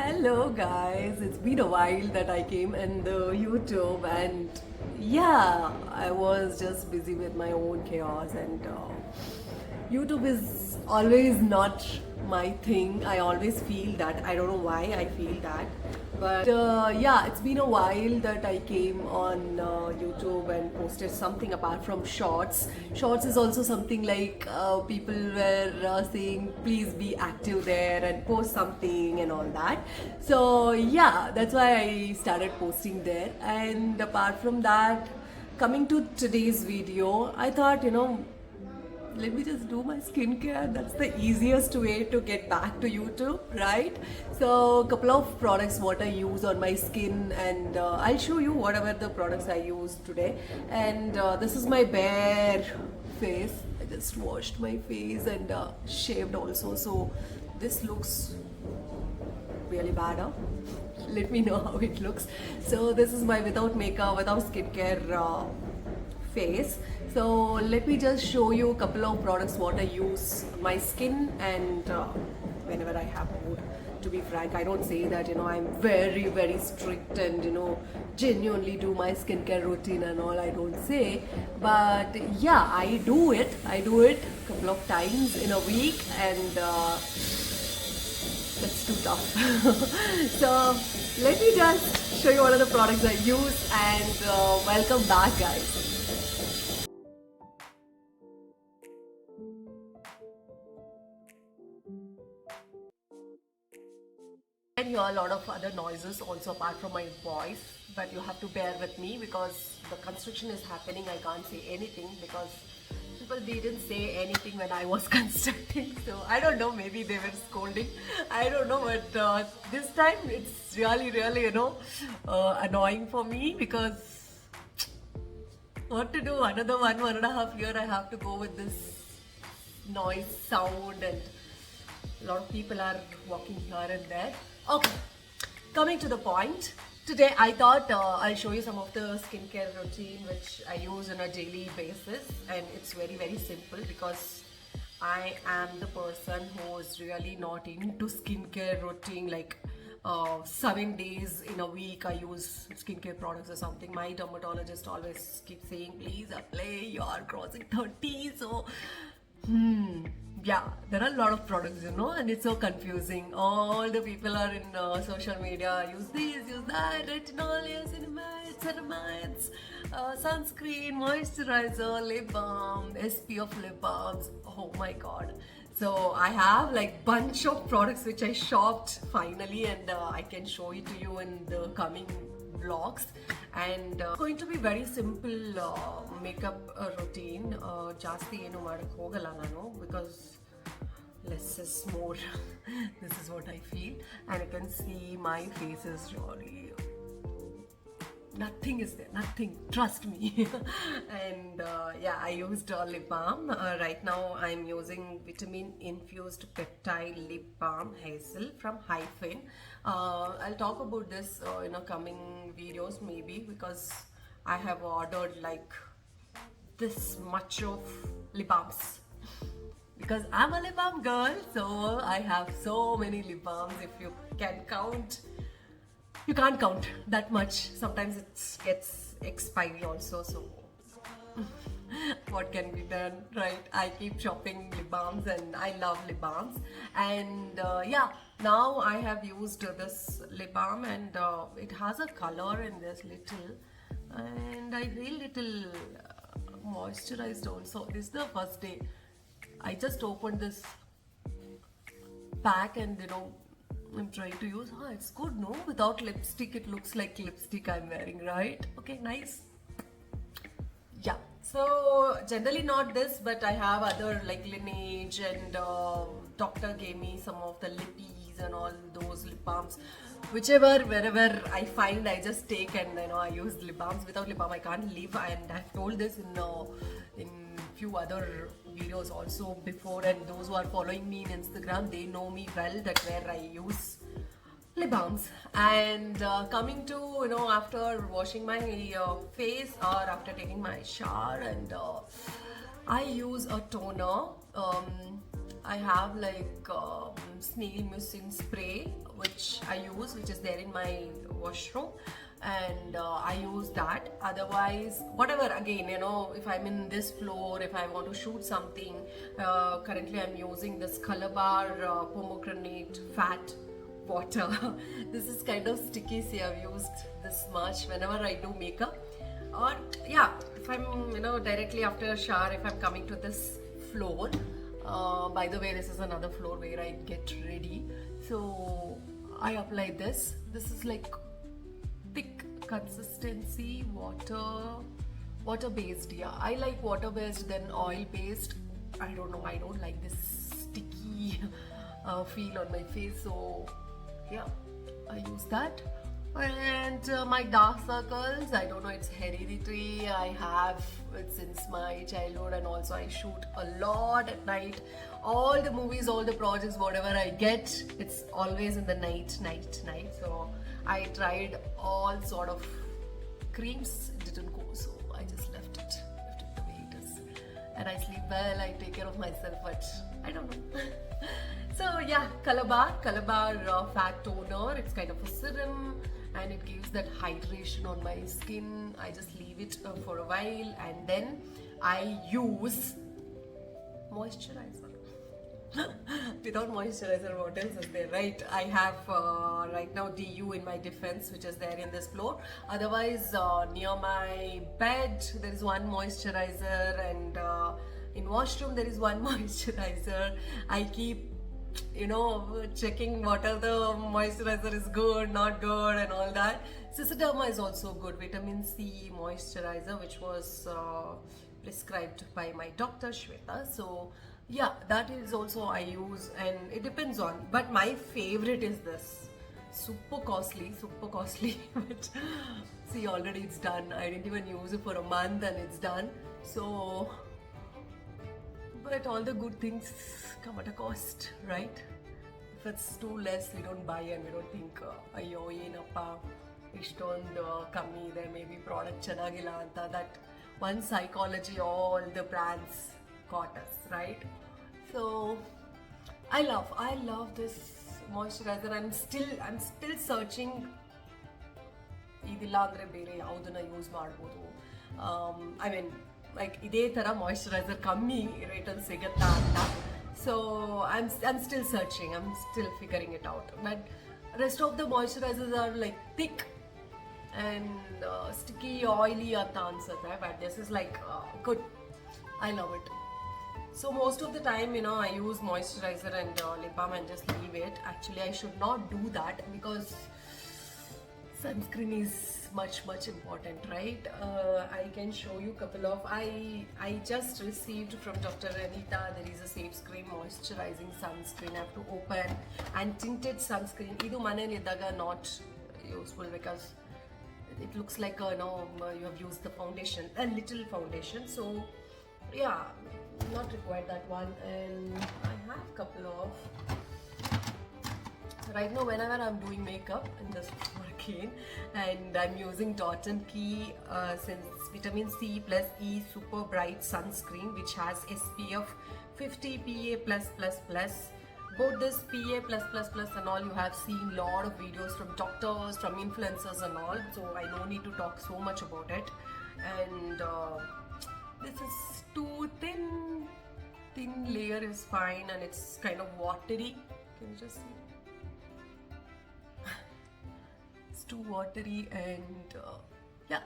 Hello guys, it's been a while that I came in the YouTube and yeah, I was just busy with my own chaos and YouTube is always not my thing. I always feel that. I don't know why I feel that. But yeah, it's been a while that I came on YouTube and posted something apart from shorts. Shorts is also something like people were saying, please be active there and post something and all that. So yeah, that's why I started posting there. And apart from that, coming to today's video, I thought, let me just do my skincare. That's the easiest way to get back to YouTube, right? So a couple of products what I use on my skin, and I'll show you whatever the products I use today. And this is my bare face. I just washed my face and shaved also, so this looks really bad, huh? Let me know how it looks. So this is my without makeup, without skincare face. So let me just show you a couple of products what I use on my skin and whenever I have mood. To be frank, I don't say that I'm very strict and genuinely do my skincare routine and all. I don't say, but yeah, I do it a couple of times in a week, and that's too tough. So let me just show you what are the products I use, and welcome back guys. And hear a lot of other noises also apart from my voice, but you have to bear with me because the construction is happening. I can't say anything because people didn't say anything when I was constructing, so I don't know, maybe they were scolding, I don't know, but this time it's really annoying for me because what to do, another 1.5 year I have to go with this noise sound, and a lot of people are walking here and there. Okay, coming to the point. Today I thought I'll show you some of the skincare routine which I use on a daily basis, and it's very simple because I am the person who is really not into skincare routine like 7 days in a week I use skincare products or something. My dermatologist always keeps saying, please apply, you are crossing 30, so yeah, there are a lot of products, and it's so confusing. All the people are in social media, use this, use that, retinol, niacinamide, ceramides, sunscreen, moisturizer, lip balm, SPF lip balms. Oh my god. So I have like bunch of products which I shopped finally, and I can show it to you in the coming vlogs. And going to be very simple makeup routine. ಜಾಸ್ತಿ ಏನು ಮಾಡಕ್ಕೆ ಹೋಗಲ್ಲ ನಾನು because less is more. This is what I feel, and you can see my face is really nothing is there, nothing, trust me. And yeah, I used lip balm. Right now I'm using vitamin infused peptide lip balm hazel from Hyphen. I'll talk about this in a coming videos maybe, because I have ordered like this much of lip balms because I'm a lip balm girl, so I have so many lip balms. If you can count, you can't count that much. Sometimes it gets expiry also, so what can be done, right? I keep shopping lip balms and I love lip balms. And yeah, now I have used this lip balm, and it has a color in this little, and I feel little moisturized also. This is the first day I just opened this pack, and I'm trying to use. It's good, no? Without lipstick, it looks like lipstick I'm wearing, right? Okay, nice. Yeah. So generally not this, but I have other like Lineage, and doctor gave me some of the lippies and all those lip balms. Wherever I find, I just take, and I use lip balms. Without lip balm, I can't live, and I've told this in few other videos also before, and those who are following me in Instagram, they know me well that where I use lip balms. And coming to after washing my face or after taking my shower, and I use a toner. I have like snail mucin spray which I use, which is there in my washroom, and I use that. Otherwise, whatever, again, you know, if I'm in this floor, if I want to shoot something, currently I'm using this Calabar pomegranate fat water. This is kind of sticky, see, I've used this much whenever I do makeup. Or yeah, if I'm, you know, directly after a shower, if I'm coming to this floor, by the way, this is another floor where I get ready, so I apply this. This is like thick consistency, water based. Yeah, I like water based than oil based. I don't know, I don't like this sticky feel on my face, so yeah, I use that. And my dark circles, I don't know, it's hereditary. I have it since my childhood, and also I shoot a lot at night. All the movies, all the projects, whatever I get, it's always in the night. So I tried all sort of creams, it didn't go, so I just left it the way it is. And I sleep well, I take care of myself, but I don't know. So yeah, Calabar fat toner. It's kind of a serum and it gives that hydration on my skin. I just leave it for a while, and then I use moisturizer. Without moisturizer, what else is there, right? I have right now DU in my defense, which is there in this floor. Otherwise, near my bed there is one moisturizer, and in washroom there is one moisturizer. I keep, you know, checking what are the moisturizer is good, not good, and all that. Cystoderma is also good, vitamin C moisturizer, which was prescribed by my doctor Shweta. So yeah, that is also I use, and it depends on, but my favorite is this. Super costly but see, already it's done. I didn't even use it for a month and it's done. So, but all the good things come at a cost, right? If it's too less, we don't buy and we don't think, ayyo ಏನಪ್ಪ ಇಷ್ಟೊಂದು ಕಮ್ಮಿ ಇದೆ, maybe product ಚೆನ್ನಾಗಿಲ್ಲ ಅಂತ. That one psychology all the brands got us, right? So I love this moisturizer. I'm still searching ಇದಿಲ್ಲ ಅಂದ್ರೆ ಬೇರೆ ಯಾವುದನ್ನ ಯೂಸ್ ಮಾಡ್ಬೋದು. I mean, like ಇದೇ ತರ ಮಾಯಿಶ್ಚರೈಸರ್ ಕಮ್ಮಿ ರೇಟಲ್ಲಿ ಸಿಗುತ್ತಾ ಅಂತ. So I'm still searching, I'm still figuring it out. But rest of the moisturizers are like thick and sticky, oily anta ansute, but this is like good. I love it. So most of the time, you know, I use moisturizer and lip balm and just leave it. Actually, I should not do that because sunscreen is much important, right? I can show you a couple of, I just received from Dr. Anita. There is a Safe Screen moisturizing sunscreen. I have to open, and tinted sunscreen. Idu maneli iddaga not useful because it looks like you have used the foundation, a little foundation. So yeah, not required that one. And I have a couple of, right now whenever I'm doing makeup in this again, and I'm using Dot & Key since vitamin C plus E super bright sunscreen, which has SPF 50 PA+++. Both this PA+++ and all, you have seen lot of videos from doctors, from influencers and all, so I don't need to talk so much about it. And this is too thin layer is fine, and it's kind of watery. Can you just see? It's too watery, and yeah,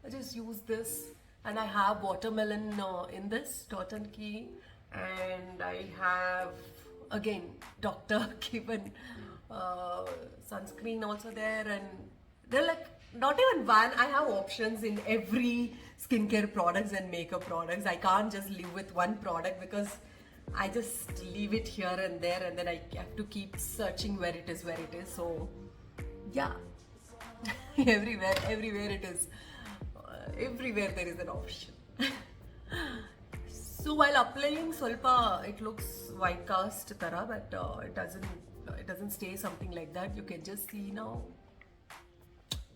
I just use this. And I have watermelon in this Dot & Key, and I have again Dr. Given sunscreen also there, and they're like not even one. I have options in every skincare products and makeup products. I can't just live with one product because I just leave it here and there, and then I have to keep searching where it is. So yeah, everywhere it is. Everywhere there is an option. So while applying solpa, it looks white cast tara, but it doesn't stay something like that. You can just see now.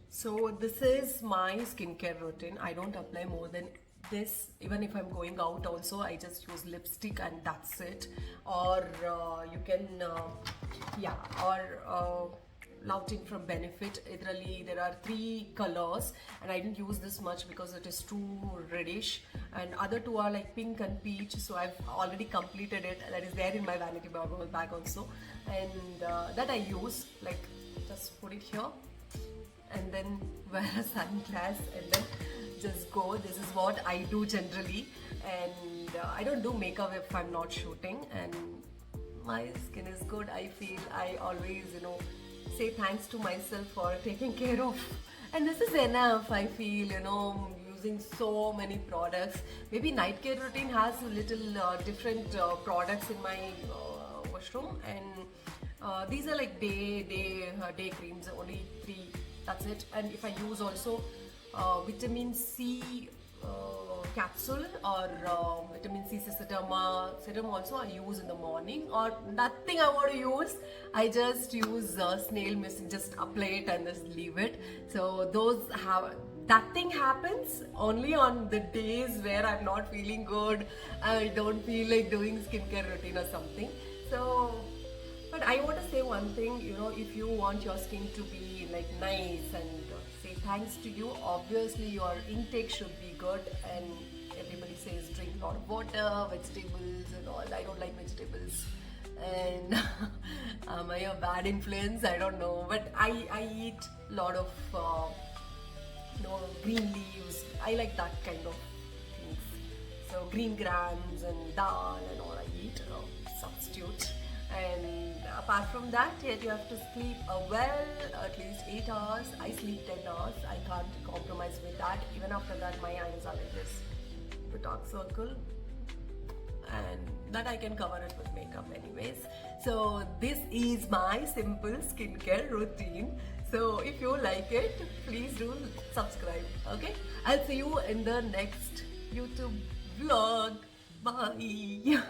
So this is my skincare routine. I don't apply more than this. Even if I'm going out also, I just use lipstick and that's it. Or you can yeah, or Lautin from Benefit. Literally there are 3 colors and I didn't use this much because it is too reddish, and other 2 are like pink and peach, so I've already completed it. That is there in my vanity bag also, and that I use, like, just put it here and then wear a sunglass and then just go. This is what I do generally, and I don't do makeup if I'm not shooting, and my skin is good. I feel I always, say thanks to myself for taking care of, and this is enough. I feel, using so many products. Maybe Night Care Routine has a little different products in my washroom, and these are like day creams, only 3. That's it. And if I use also vitamin C capsule or vitamin C serum also I use in the morning, or nothing I want to use, I just use snail mist, just apply it and just leave it. So that thing happens only on the days where I'm not feeling good, I don't feel like doing skincare routine or something. So, but I want to say one thing, if you want your skin to be like nice and say thanks to you, obviously your intake should be good, and everybody says drink a lot of water, vegetables and all. I don't like vegetables, and am I a bad influence? I don't know, but I eat a lot of green leaves. I like that kind of things. So green grams and dal and all I eat, substitute. And apart from that, yet you have to sleep well, at least 8 hours. I sleep 10 hours. I can't compromise with that. Even after that, my eyes are like this, the dark circle, and that I can cover it with makeup anyways. So this is my simple skincare routine. So if you like it, please do subscribe. Okay, I'll see you in the next YouTube vlog. Bye.